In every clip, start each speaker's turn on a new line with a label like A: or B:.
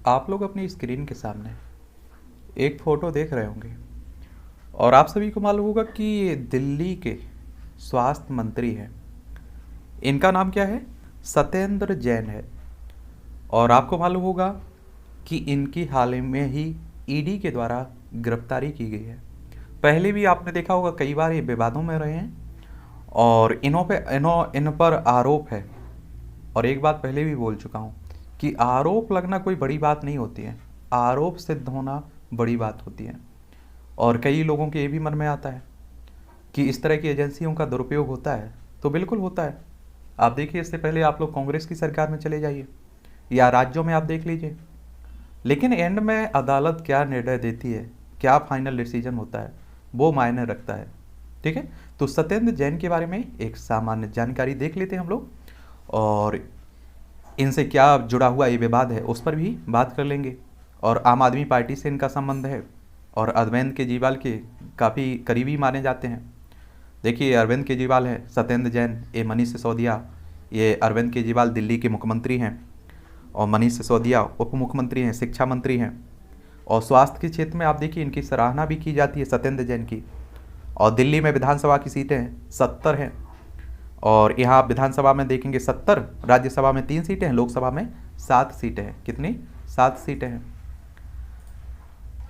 A: आप लोग अपनी स्क्रीन के सामने एक फ़ोटो देख रहे होंगे और आप सभी को मालूम होगा कि ये दिल्ली के स्वास्थ्य मंत्री हैं। इनका नाम क्या है? सत्येंद्र जैन है। और आपको मालूम होगा कि इनकी हाल ही में ही ईडी के द्वारा गिरफ्तारी की गई है। पहले भी आपने देखा होगा कई बार ये विवादों में रहे हैं और इन पर आरोप है। और एक बात पहले भी बोल चुका हूँ कि आरोप लगना कोई बड़ी बात नहीं होती है, आरोप सिद्ध होना बड़ी बात होती है। और कई लोगों के ये भी मन में आता है कि इस तरह की एजेंसियों का दुरुपयोग होता है, तो बिल्कुल होता है। आप देखिए, इससे पहले आप लोग कांग्रेस की सरकार में चले जाइए या राज्यों में आप देख लीजिए, लेकिन एंड में अदालत क्या निर्णय देती है, क्या फाइनल डिसीजन होता है, वो मायने रखता है। ठीक है, तो सत्येंद्र जैन के बारे में एक सामान्य जानकारी देख लेते हैं हम लोग, और इनसे क्या जुड़ा हुआ ये विवाद है उस पर भी बात कर लेंगे। और आम आदमी पार्टी से इनका संबंध है और अरविंद केजरीवाल के काफ़ी करीबी माने जाते हैं। देखिए, अरविंद केजरीवाल है, सत्येंद्र जैन, ये मनीष सिसोदिया। ये अरविंद केजरीवाल दिल्ली के मुख्यमंत्री हैं और मनीष सिसोदिया उप मुख्यमंत्री हैं, शिक्षा मंत्री हैं। और स्वास्थ्य के क्षेत्र में आप देखिए इनकी सराहना भी की जाती है सत्येंद्र जैन की। और दिल्ली में विधानसभा की सीटें 70 हैं, और यहाँ आप विधानसभा में देखेंगे 70, राज्यसभा में 3 सीटें हैं, लोकसभा में 7 सीटें हैं। कितनी? 7 सीटें हैं।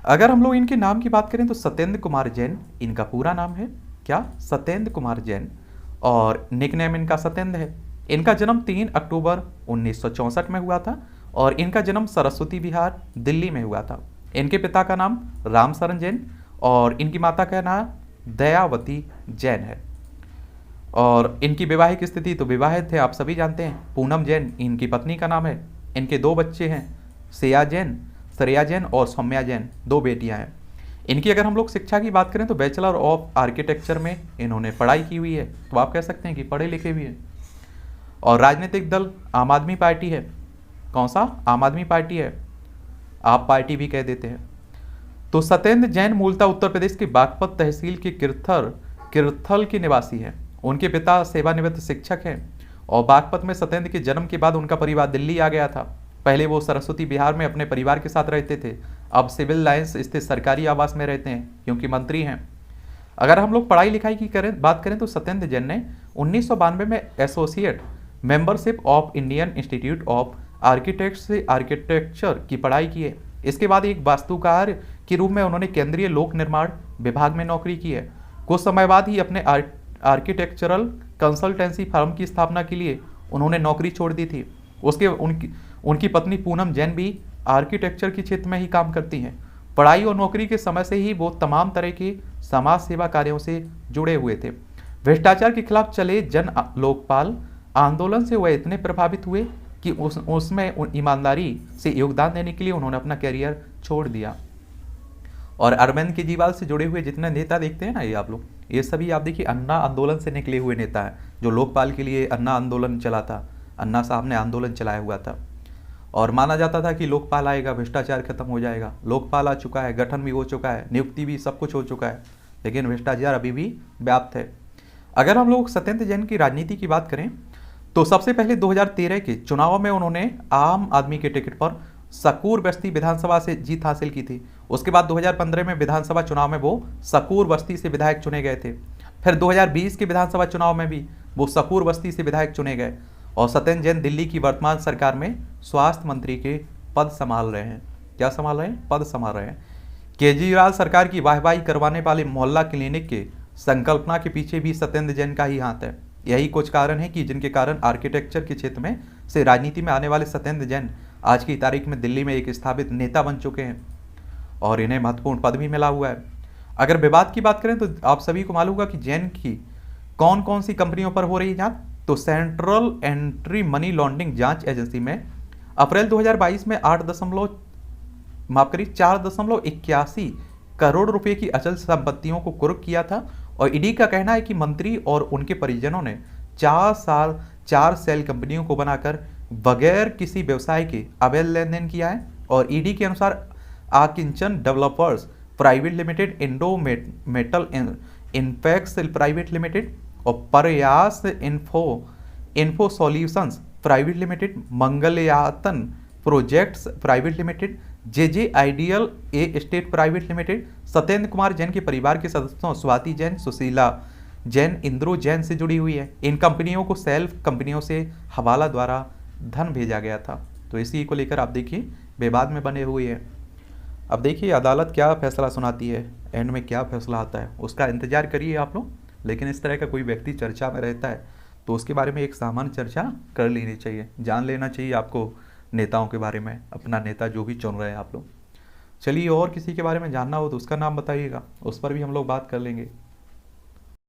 A: अगर हम लोग इनके नाम की बात करें तो सत्येंद्र कुमार जैन इनका पूरा नाम है। क्या? सत्येंद्र कुमार जैन। और निकनेम इनका सत्येंद्र है। इनका जन्म 3 अक्टूबर 1964 में हुआ था और इनका जन्म सरस्वती विहार दिल्ली में हुआ था। इनके पिता का नाम रामशरण जैन और इनकी माता का नाम दयावती जैन है। और इनकी वैवाहिक स्थिति तो विवाहित है, आप सभी जानते हैं। पूनम जैन इनकी पत्नी का नाम है। इनके 2 बच्चे हैं, श्रेया जैन और सौम्या जैन, 2 बेटियां हैं। इनकी अगर हम लोग शिक्षा की बात करें तो बैचलर ऑफ आर्किटेक्चर में इन्होंने पढ़ाई की हुई है, तो आप कह सकते हैं कि पढ़े लिखे भी हैं। और राजनीतिक दल आम आदमी पार्टी है। कौन सा? आम आदमी पार्टी है, आप पार्टी भी कह देते हैं। तो सत्येंद्र जैन मूलतः उत्तर प्रदेश के बागपत तहसील के किरथल के निवासी हैं। उनके पिता सेवानिवृत्त शिक्षक हैं और बागपत में सत्येंद्र के जन्म के बाद उनका परिवार दिल्ली आ गया था। पहले वो सरस्वती विहार में अपने परिवार के साथ रहते थे, अब सिविल लाइंस स्थित सरकारी आवास में रहते हैं क्योंकि मंत्री हैं। अगर हम लोग पढ़ाई लिखाई की बात करें तो सत्येंद्र जैन ने 1992 में associate membership of Indian institute of architects से आर्किटेक्चर की पढ़ाई की है। इसके बाद एक वास्तुकार के रूप में उन्होंने केंद्रीय लोक निर्माण विभाग में नौकरी की है। कुछ समय बाद ही अपने आर्किटेक्चरल कंसल्टेंसी फर्म की स्थापना के लिए उन्होंने नौकरी छोड़ दी थी। उनकी पत्नी पूनम जैन भी आर्किटेक्चर के क्षेत्र में ही काम करती हैं। पढ़ाई और नौकरी के समय से ही वो तमाम तरह के समाज सेवा कार्यों से जुड़े हुए थे। भ्रष्टाचार के खिलाफ चले जन लोकपाल आंदोलन से वह इतने प्रभावित हुए कि उसमें ईमानदारी से योगदान देने के लिए उन्होंने अपना करियर छोड़ दिया। और अरविंद केजरीवाल से जुड़े हुए जितने नेता देखते हैं ना, ये आप लोग, ये सभी आप देखिए अन्ना आंदोलन से निकले हुए नेता हैं, जो लोकपाल के लिए अन्ना आंदोलन चला था। अन्ना साहब ने आंदोलन चलाया हुआ था और माना जाता था कि लोकपाल आएगा, भ्रष्टाचार खत्म हो जाएगा। लोकपाल आ चुका है, गठन भी हो चुका है, नियुक्ति भी, सब कुछ हो चुका है, लेकिन भ्रष्टाचार अभी भी व्याप्त है। अगर हम लोग सत्येंद्र जैन की राजनीति की बात करें तो सबसे पहले 2013 के चुनाव में उन्होंने आम आदमी के टिकट पर सकूर बस्ती विधानसभा से जीत हासिल की थी। उसके बाद 2015 में विधानसभा चुनाव में वो सकूर बस्ती से विधायक चुने गए थे। फिर 2020 के विधानसभा चुनाव में भी वो सकूर बस्ती से विधायक चुने गए। और सत्येंद्र जैन दिल्ली की वर्तमान सरकार में स्वास्थ्य मंत्री के पद संभाल रहे हैं। क्या संभाल रहे हैं? पद संभाल रहे हैं। केजरीवाल सरकार की वाहवाही करवाने वाले मोहल्ला क्लिनिक के संकल्पना के पीछे भी सत्येंद्र जैन का ही हाथ है। यही कुछ कारण है कि जिनके कारण आर्किटेक्चर के क्षेत्र में से राजनीति में आने वाले सत्येंद्र जैन आज की तारीख में दिल्ली में एक स्थापित नेता बन चुके हैं और इन्हें महत्वपूर्ण पद भी मिला हुआ है। अगर विवाद की बात करें तो आप सभी को मालूम होगा कि जैन की कौन कौन सी कंपनियों पर हो रही है जांच। तो सेंट्रल एंट्री मनी लॉन्ड्रिंग जांच एजेंसी में अप्रैल 2022 में 4.81 करोड़ रुपए की अचल संपत्तियों को कुर्क किया था। और ईडी का कहना है कि मंत्री और उनके परिजनों ने 4 सेल कंपनियों को बनाकर बगैर किसी व्यवसाय के अवैध लेन देन किया है। और ईडी के अनुसार Akinchan developers private limited, Indo metal Impex private limited और Prayas info solutions private limited, Mangalayatan projects private limited, J ideal estate private limited. Satyendra Kumar Jain के परिवार के सदस्यों स्वाति जैन, सुशीला जैन, इंद्रो जैन से जुड़ी हुई है। इन कंपनियों को सेल्फ कंपनियों से हवाला द्वारा धन भेजा गया था। तो इसी को लेकर आप देखिए विवाद में बने हुए हैं। अब देखिए अदालत क्या फैसला सुनाती है, एंड में क्या फैसला आता है उसका इंतजार करिए आप लोग। लेकिन इस तरह का कोई व्यक्ति चर्चा में रहता है तो उसके बारे में एक सामान्य चर्चा कर लेनी चाहिए, जान लेना चाहिए आपको नेताओं के बारे में, अपना नेता जो भी चुन रहे हैं आप लोग। चलिए और किसी के बारे में जानना हो तो उसका नाम बताइएगा, उस पर भी हम लोग बात कर लेंगे।